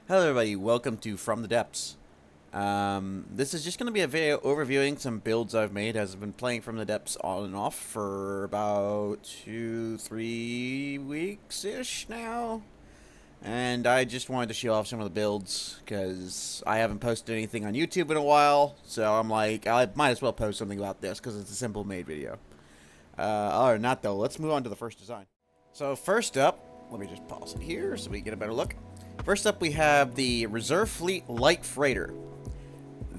Hello everybody, welcome to From the Depths. This is just going to be a video overviewing some builds I've made as I've been playing From the Depths on and off for about 2-3 weeks-ish now. And I just wanted to show off some of the builds because I haven't posted anything on YouTube in a while. So I'm like, I might as well post something about this because it's a simple made video. Other than that though, let's move on to the first design. So first up, let me just pause it here so we get a better look. First up, we have the Reserve Fleet Light Freighter.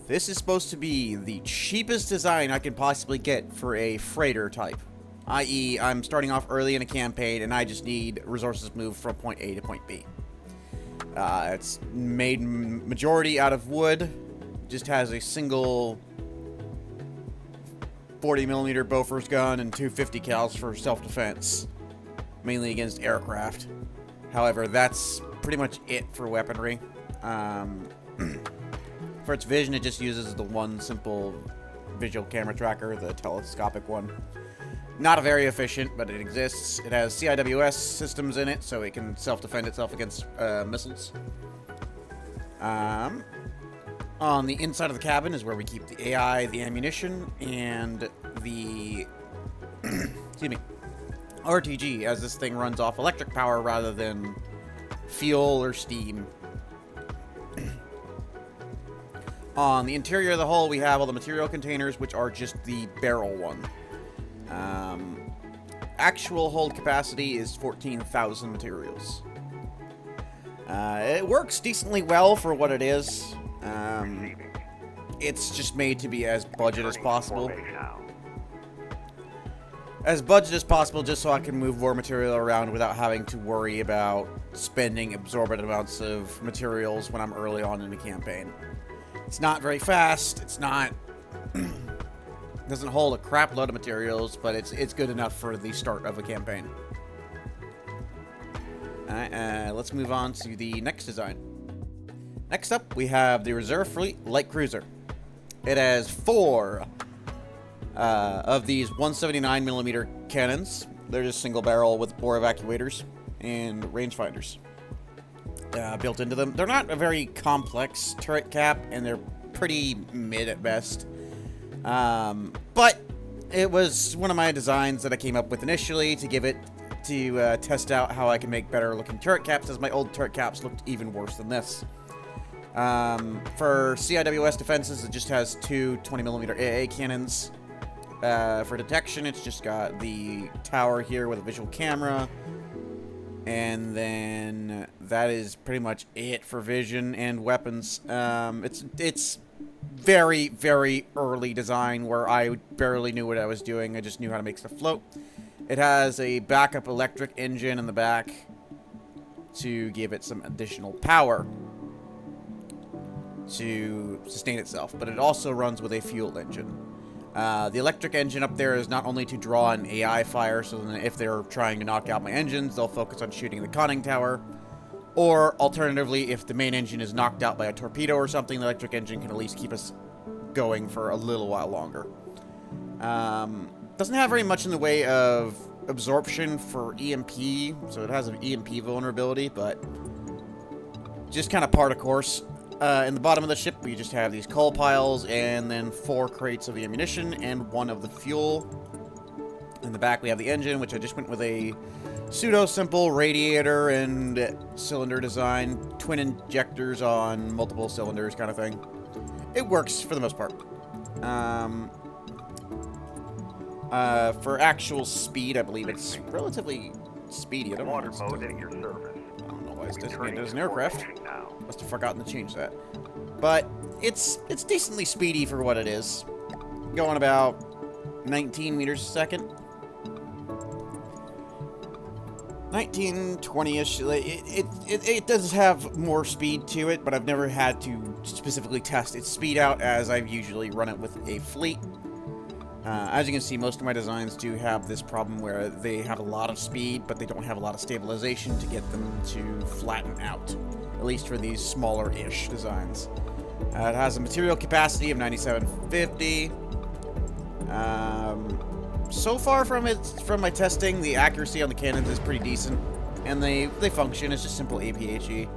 This is supposed to be the cheapest design I can possibly get for a freighter type. I.e., I'm starting off early in a campaign and I just need resources moved from point A to point B. It's made majority out of wood. Just has a single 40mm Bofors gun and 250 cals for self-defense, mainly against aircraft. However, that's pretty much it for weaponry. For its vision, it just uses the one simple visual camera tracker, the telescopic one. Not very efficient, but it exists. It has CIWS systems in it, so it can self-defend itself against missiles. On the inside of the cabin is where we keep the AI, the ammunition, and the excuse me, RTG, as this thing runs off electric power rather than fuel or steam. On the interior of the hull, we have all the material containers, which are just the barrel one. Actual hold capacity is 14,000 materials. It works decently well for what it is. It's just made to be as budget as possible. As budget as possible, just so I can move more material around without having to worry about spending exorbitant amounts of materials when I'm early on in the campaign. It's not very fast. It's not doesn't hold a crap load of materials, but it's good enough for the start of a campaign. Alright, let's move on to the next design. Next up, we have the Reserve Fleet Light Cruiser. It has 4 of these 179mm cannons. They're just single barrel with bore evacuators and rangefinders built into them. They're not a very complex turret cap, and they're pretty mid at best. But it was one of my designs that I came up with initially to test out how I can make better looking turret caps, as my old turret caps looked even worse than this. For CIWS defenses, it just has 2 20mm AA cannons. For detection, it's just got the tower here with a visual camera. And then that is pretty much it for vision and weapons. It's very, very early design where I barely knew what I was doing. I just knew how to make stuff float. It has a backup electric engine in the back to give it some additional power to sustain itself, but it also runs with a fuel engine. The electric engine up there is not only to draw an AI fire, so that if they're trying to knock out my engines, they'll focus on shooting the conning tower. Or, alternatively, if the main engine is knocked out by a torpedo or something, the electric engine can at least keep us going for a little while longer. Doesn't have very much in the way of absorption for EMP, so it has an EMP vulnerability, but just kind of par the course. In the bottom of the ship, we just have these coal piles, and then 4 crates of the ammunition, and 1 of the fuel. In the back, we have the engine, which I just went with a pseudo-simple radiator and cylinder design. Twin injectors on multiple cylinders kind of thing. It works for the most part. For actual speed, I believe it's relatively speedy. I don't know why it's designated as an aircraft. Must have forgotten to change that. But it's decently speedy for what it is. Going about 19 meters a second. 19, 20-ish. It does have more speed to it, but I've never had to specifically test its speed out, as I've usually run it with a fleet. As you can see, most of my designs do have this problem where they have a lot of speed, but they don't have a lot of stabilization to get them to flatten out. At least for these smaller-ish designs. It has a material capacity of 9750. So far from my testing, the accuracy on the cannons is pretty decent, and they function as just simple APHE.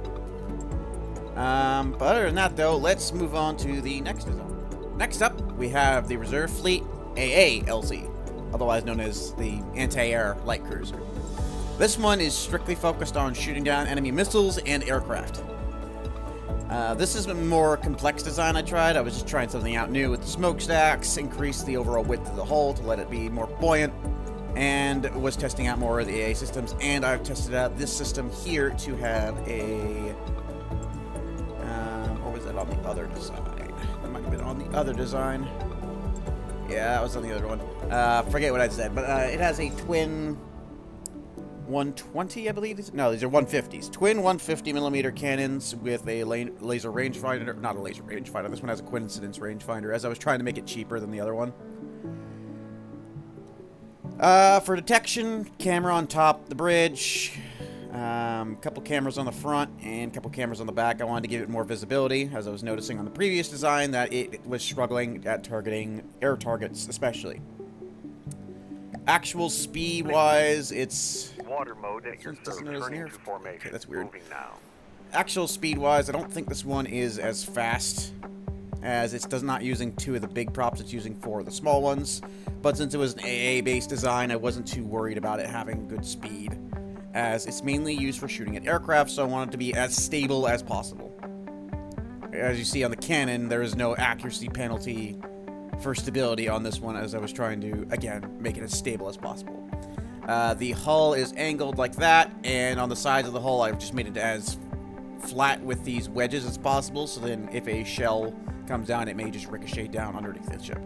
But other than that, though, let's move on to the next design. Next up, we have the Reserve Fleet AALZ, otherwise known as the Anti-Air Light Cruiser. This one is strictly focused on shooting down enemy missiles and aircraft. This is a more complex design I tried. I was just trying something out new with the smokestacks, increase the overall width of the hull to let it be more buoyant, and was testing out more of the AA systems. And I've tested out this system here to have a... or was that on the other design? That might have been on the other design. Yeah, that was on the other one. Forget what I said, but it has a twin 120, I believe. No, these are 150s. Twin 150mm cannons with a laser rangefinder. Not a laser rangefinder. This one has a coincidence rangefinder, as I was trying to make it cheaper than the other one. For detection, camera on top the bridge. Couple cameras on the front and a couple cameras on the back. I wanted to give it more visibility, as I was noticing on the previous design that it was struggling at targeting air targets, especially. Actual speed-wise, it's... Water mode at your Doesn't notice turning here. to formation. Okay, that's weird. Moving now. Actual speed-wise, I don't think this one is as fast, as it's not using 2 of the big props, it's using 4 of the small ones. But since it was an AA-based design, I wasn't too worried about it having good speed, as it's mainly used for shooting at aircraft, so I want it to be as stable as possible. As you see on the cannon, there is no accuracy penalty for stability on this one, as I was trying to, again, make it as stable as possible. The hull is angled like that, and on the sides of the hull, I've just made it as flat with these wedges as possible, so then if a shell comes down, it may just ricochet down underneath the ship.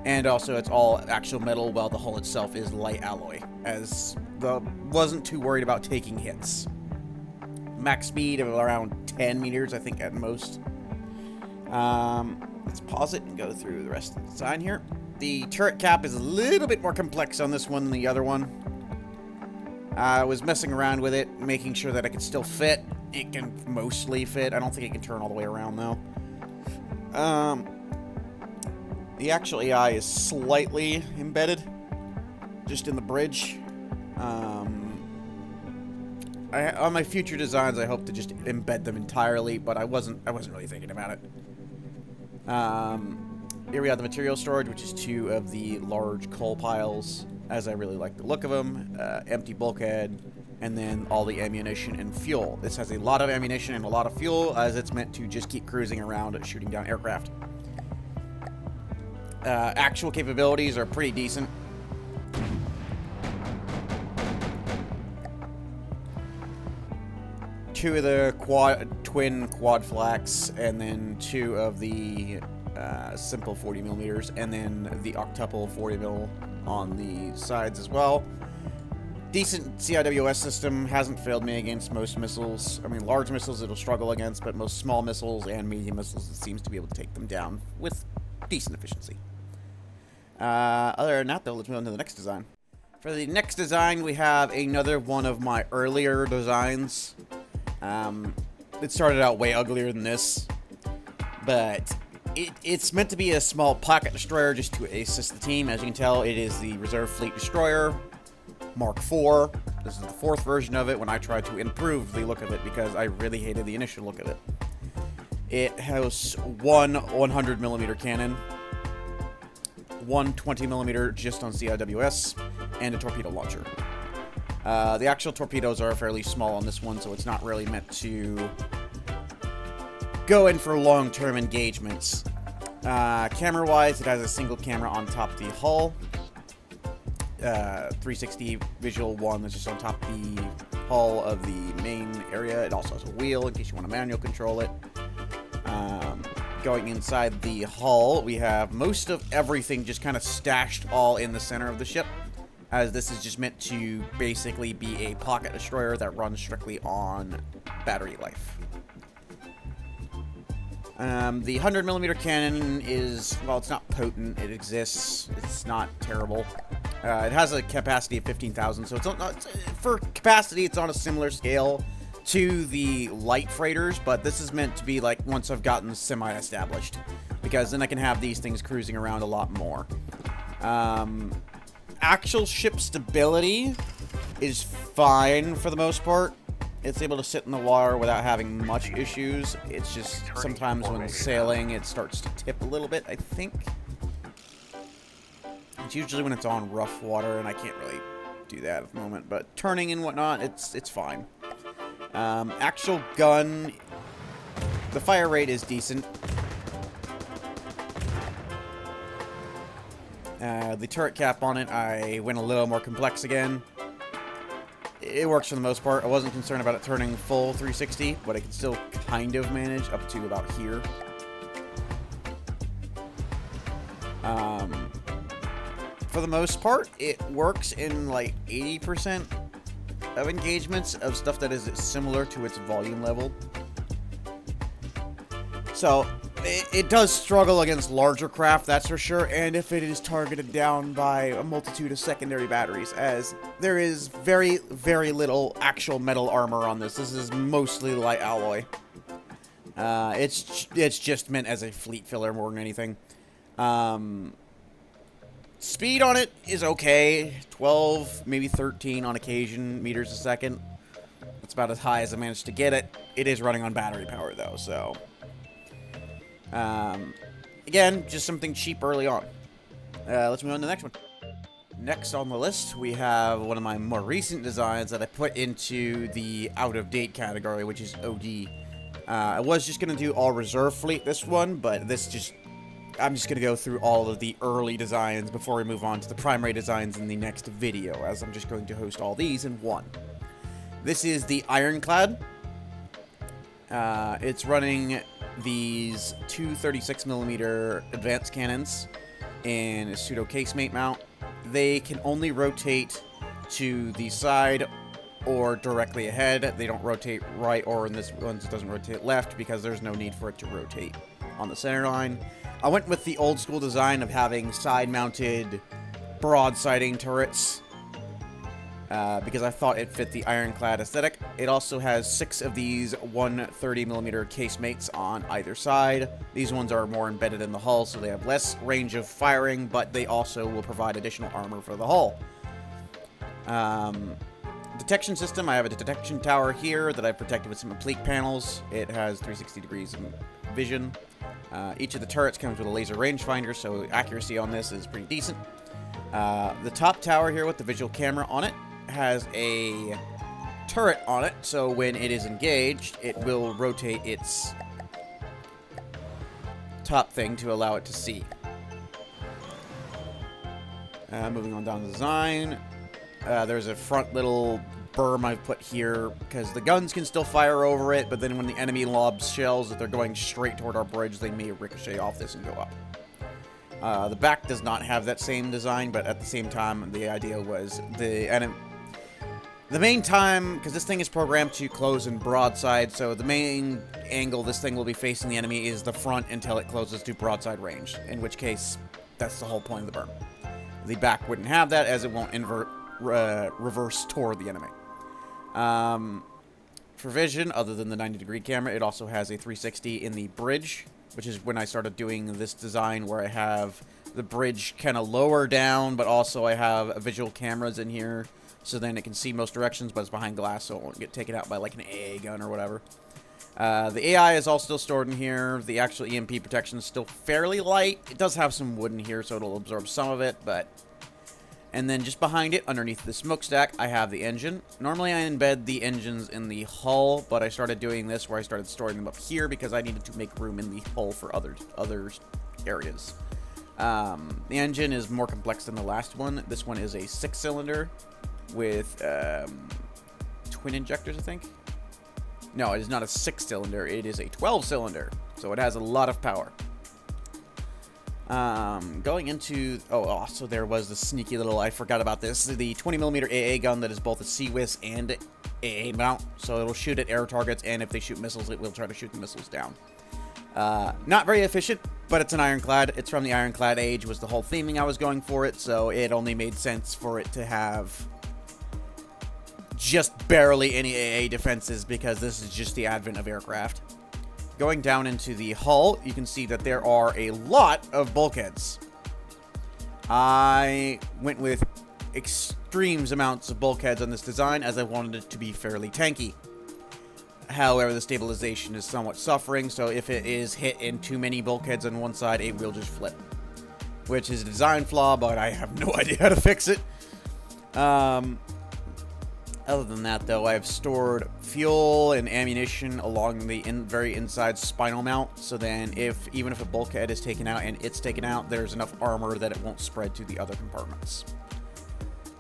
And also, it's all actual metal, while the hull itself is light alloy, as wasn't too worried about taking hits. Max speed of around 10 meters, I think, at most. Let's pause it and go through the rest of the design here. The turret cap is a little bit more complex on this one than the other one. I was messing around with it, making sure that it could still fit. It can mostly fit. I don't think it can turn all the way around, though. The actual AI is slightly embedded, just in the bridge. On my future designs, I hope to just embed them entirely, but I wasn't really thinking about it. Here we have the material storage, which is 2 of the large coal piles, as I really like the look of them. Empty bulkhead, and then all the ammunition and fuel. This has a lot of ammunition and a lot of fuel, as it's meant to just keep cruising around shooting down aircraft. Actual capabilities are pretty decent. Two of the twin quad flaks, and then 2 of the simple 40mm, and then the octuple 40mm on the sides as well. Decent CIWS system, hasn't failed me against most missiles. I mean, large missiles it'll struggle against, but most small missiles and medium missiles it seems to be able to take them down with decent efficiency. Other than that, though, let's move on to the next design. For the next design, we have another one of my earlier designs. It started out way uglier than this, but it's meant to be a small pocket destroyer just to assist the team. As you can tell, it is the Reserve Fleet Destroyer Mark IV. This is the 4th version of it when I tried to improve the look of it because I really hated the initial look of it. It has 1 100mm cannon, 1 20mm just on CIWS, and a torpedo launcher. The actual torpedoes are fairly small on this one, so it's not really meant to go in for long-term engagements. Camera-wise, it has a single camera on top of the hull. 360 visual one that's just on top of the hull of the main area. It also has a wheel in case you want to manual control it. Going inside the hull, we have most of everything just kind of stashed all in the center of the ship, as this is just meant to basically be a pocket destroyer that runs strictly on battery life. The 100mm cannon is, well, it's not potent. It exists. It's not terrible. It has a capacity of 15,000, so for capacity, it's on a similar scale to the light freighters, but this is meant to be like once I've gotten semi-established, because then I can have these things cruising around a lot more. Actual ship stability is fine for the most part. It's able to sit in the water without having much issues. It's just sometimes when sailing, it starts to tip a little bit, I think. It's usually when it's on rough water, and I can't really do that at the moment. But turning and whatnot, it's fine. Actual gun, the fire rate is decent. The turret cap on it, I went a little more complex again. It works for the most part. I wasn't concerned about it turning full 360, but I can still kind of manage up to about here. For the most part, it works in like 80% of engagements of stuff that is similar to its volume level. So, it does struggle against larger craft, that's for sure, and if it is targeted down by a multitude of secondary batteries, as there is very, very little actual metal armor on this. This is mostly light alloy. It's just meant as a fleet filler more than anything. Speed on it is okay. 12, maybe 13 on occasion meters a second. That's about as high as I managed to get it. It is running on battery power, though, so... again, just something cheap early on. Let's move on to the next one. Next on the list, we have one of my more recent designs that I put into the out-of-date category, which is OD. I was just going to do all reserve fleet this one, but I'm just going to go through all of the early designs before we move on to the primary designs in the next video, as I'm just going to host all these in one. This is the Ironclad. It's running these two 36mm advanced cannons in a pseudo casemate mount. They can only rotate to the side or directly ahead. They don't rotate right, or in this one it doesn't rotate left because there's no need for it to rotate on the center line. I went with the old school design of having side-mounted broadsiding turrets because I thought it fit the Ironclad aesthetic. It also has 6 of these 130mm casemates on either side. These ones are more embedded in the hull, so they have less range of firing, but they also will provide additional armor for the hull. Detection system, I have a detection tower here that I've protected with some oblique panels. It has 360 degrees of vision. Each of the turrets comes with a laser rangefinder, so accuracy on this is pretty decent. The top tower here with the visual camera on it has a turret on it, so when it is engaged, it will rotate its top thing to allow it to see. Moving on down the design, there's a front little berm I've put here because the guns can still fire over it, but then when the enemy lobs shells, if they're going straight toward our bridge, they may ricochet off this and go up. The back does not have that same design, but at the same time, the idea was the main time, because this thing is programmed to close in broadside, so the main angle this thing will be facing the enemy is the front until it closes to broadside range, in which case, that's the whole point of the berm. The back wouldn't have that, as it won't reverse toward the enemy. For vision, other than the 90-degree camera, it also has a 360 in the bridge, which is when I started doing this design where I have the bridge kind of lower down, but also I have visual cameras in here, so then it can see most directions, but it's behind glass, so it won't get taken out by like an AA gun or whatever. The AI is all still stored in here. The actual EMP protection is still fairly light. It does have some wood in here, so it'll absorb some of it, but... And then just behind it, underneath the smokestack, I have the engine. Normally I embed the engines in the hull, but I started doing this where I started storing them up here because I needed to make room in the hull for other areas. The engine is more complex than the last one. This one is a 6-cylinder with twin injectors, I think. No, it is not a 6-cylinder. It is a 12-cylinder, so it has a lot of power. Going into... Oh, so there was the sneaky little... I forgot about this. The 20mm AA gun that is both a CWIS and AA mount. So it'll shoot at air targets, and if they shoot missiles, it will try to shoot the missiles down. Not very efficient, but it's an Ironclad. It's from the Ironclad age, was the whole theming I was going for it, so it only made sense for it to have just barely any AA defenses, because this is just the advent of aircraft. Going down into the hull, you can see that there are a lot of bulkheads. I went with extremes amounts of bulkheads on this design as I wanted it to be fairly tanky. However, the stabilization is somewhat suffering, so if it is hit in too many bulkheads on one side, it will just flip. Which is a design flaw, but I have no idea how to fix it. Other than that, though, I've stored fuel and ammunition along the very inside spinal mount, so then even if a bulkhead is taken out and it's taken out, there's enough armor that it won't spread to the other compartments.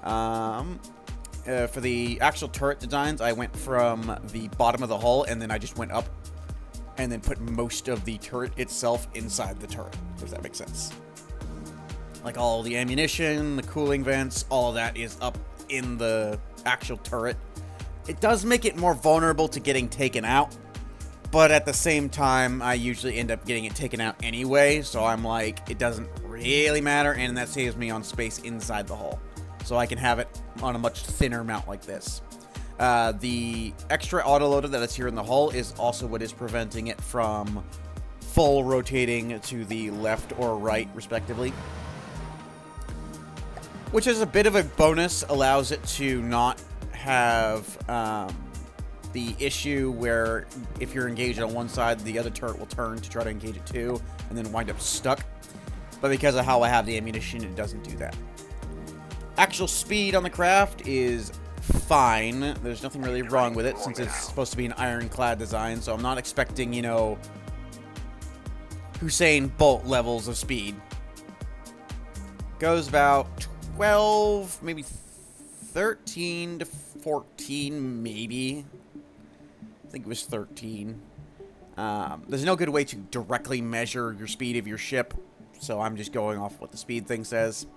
For the actual turret designs, I went from the bottom of the hull, and then I just went up and then put most of the turret itself inside the turret, if that makes sense. Like all the ammunition, the cooling vents, all that is up in the actual turret. It does make it more vulnerable to getting taken out, but at the same time, I usually end up getting it taken out anyway, so I'm like, it doesn't really matter, and that saves me on space inside the hull. So I can have it on a much thinner mount like this. The extra autoloader that is here in the hull is also what is preventing it from full rotating to the left or right, respectively. Which is a bit of a bonus, allows it to not have the issue where if you're engaged on one side, the other turret will turn to try to engage it too, and then wind up stuck. But because of how I have the ammunition, it doesn't do that. Actual speed on the craft is fine. There's nothing really wrong with it since it's supposed to be an ironclad design, so I'm not expecting, you know, Usain Bolt levels of speed. Goes about 12, maybe 13 to 14, maybe. I think it was 13. There's no good way to directly measure your speed of your ship, so I'm just going off what the speed thing says.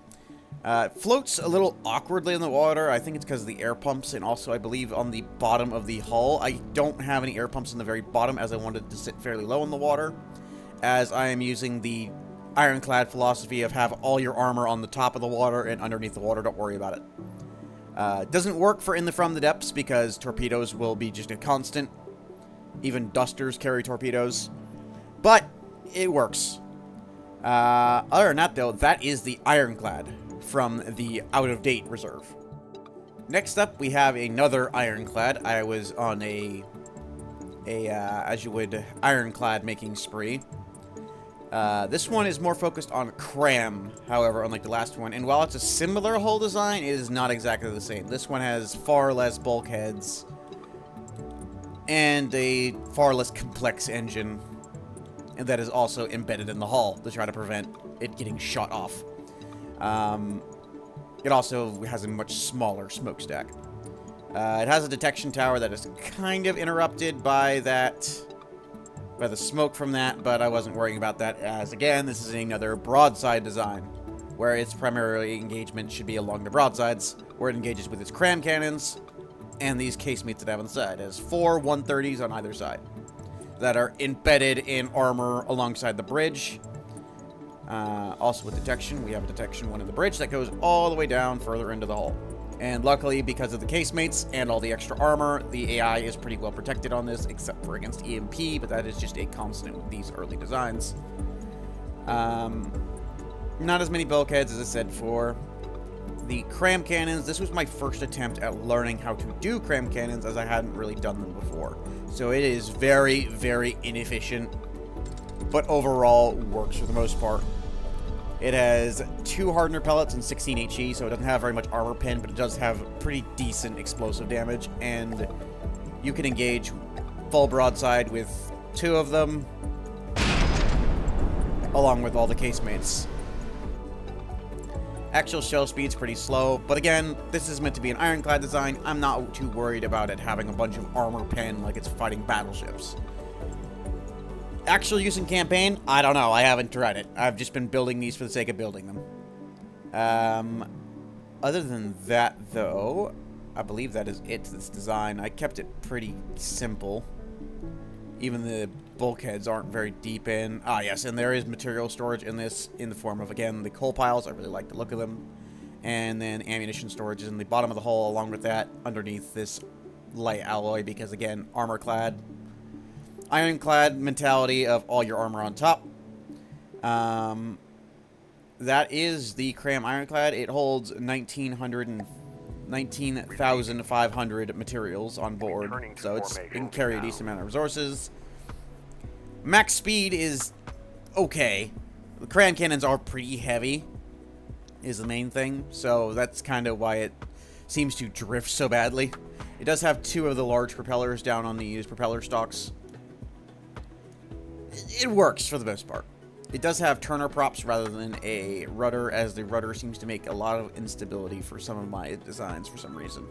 It floats a little awkwardly in the water. I think it's because of the air pumps, and also I believe on the bottom of the hull. I don't have any air pumps in the very bottom as I wanted to sit fairly low in the water, as I am using the ironclad philosophy of have all your armor on the top of the water and underneath the water. Don't worry about it. Doesn't work for from the depths because torpedoes will be just a constant. Even dusters carry torpedoes, but it works. Other than that, though, that is the ironclad from the out-of-date reserve. Next up, we have another ironclad. I was on as you would, ironclad making spree. This one is more focused on cram, however, unlike the last one. And while it's a similar hull design, it is not exactly the same. This one has far less bulkheads and a far less complex engine, and that is also embedded in the hull to try to prevent it getting shot off. It also has a much smaller smokestack. It has a detection tower that is kind of interrupted by the smoke from that, but I wasn't worrying about that, as again, this is another broadside design, where its primary engagement should be along the broadsides, where it engages with its cram cannons and these casemates that have on the side. It has 4 130s on either side that are embedded in armor alongside the bridge. Also with detection, we have a detection one in the bridge that goes all the way down further into the hull. And luckily, because of the casemates and all the extra armor, the AI is pretty well protected on this, except for against EMP, but that is just a constant with these early designs. Not as many bulkheads, as I said before. The cram cannons, this was my first attempt at learning how to do cram cannons, as I hadn't really done them before. So it is very, very inefficient, but overall works for the most part. It has 2 hardener pellets and 16 HE, so it doesn't have very much armor pen, but it does have pretty decent explosive damage, and you can engage full broadside with 2 of them, along with all the casemates. Actual shell speed's pretty slow, but again, this is meant to be an ironclad design. I'm not too worried about it having a bunch of armor pen like it's fighting battleships. Actual use in campaign? I don't know. I haven't tried it. I've just been building these for the sake of building them. Other than that, though, I believe that is it to this design. I kept it pretty simple. Even the bulkheads aren't very deep in. Ah, yes, and there is material storage in this in the form of, again, the coal piles. I really like the look of them. And then ammunition storage is in the bottom of the hull, along with that, underneath this light alloy, because, again, armor-clad. Ironclad mentality of all your armor on top. That is the Cram Ironclad. It holds 1,900 19,500 materials on board, so it can carry a decent amount of resources. Max speed is okay. The cram cannons are pretty heavy, is the main thing, so that's kind of why it seems to drift so badly. It does have 2 of the large propellers down on these propeller stalks. It works for the most part. It does have turner props rather than a rudder, as the rudder seems to make a lot of instability for some of my designs for some reason.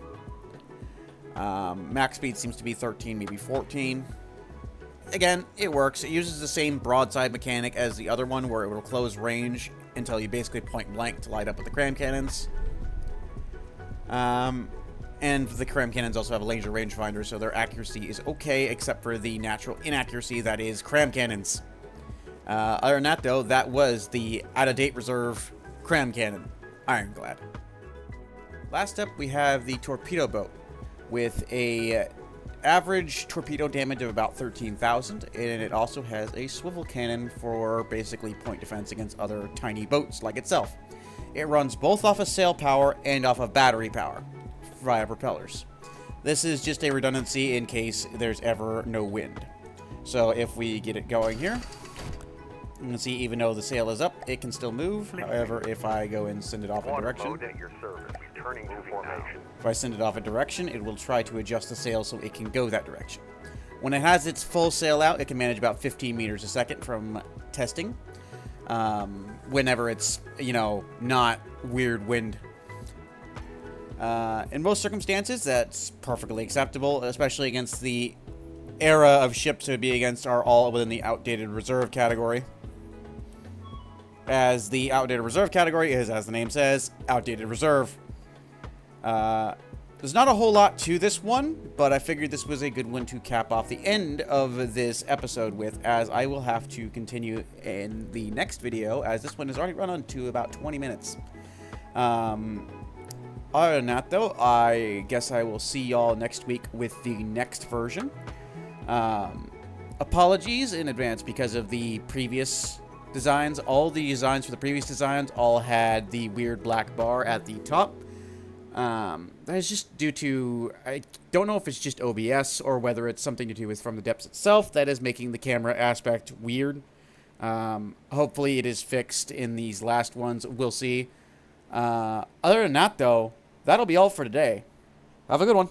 Max speed seems to be 13, maybe 14. Again, it works. It uses the same broadside mechanic as the other one, where it will close range until you basically point blank to light up with the cram cannons. And the cram cannons also have a laser rangefinder, so their accuracy is okay, except for the natural inaccuracy that is cram cannons. Other than that, though, that was the out-of-date reserve cram cannon, Ironclad. Last up, we have the torpedo boat with a average torpedo damage of about 13,000, and it also has a swivel cannon for basically point defense against other tiny boats like itself. It runs both off of sail power and off of battery power via propellers. This is just a redundancy in case there's ever no wind. So if we get it going here, you can see even though the sail is up, it can still move. However, if I go and send it off a direction, if I send it off a direction, it will try to adjust the sail so it can go that direction. When it has its full sail out, it can manage about 15 meters a second from testing. Whenever it's, you know, not weird wind. In most circumstances, that's perfectly acceptable, especially against the era of ships it would be against are all within the outdated reserve category. As the outdated reserve category is, as the name says, outdated reserve. There's not a whole lot to this one, but I figured this was a good one to cap off the end of this episode with, as I will have to continue in the next video, as this one has already run on to about 20 minutes. Other than that, though, I guess I will see y'all next week with the next version. Apologies in advance because of the previous designs. All the designs for the previous designs all had the weird black bar at the top. That is just due to, I don't know if it's just OBS or whether it's something to do with From the Depths itself that is making the camera aspect weird. Hopefully it is fixed in these last ones. We'll see. Other than that, though, that'll be all for today. Have a good one.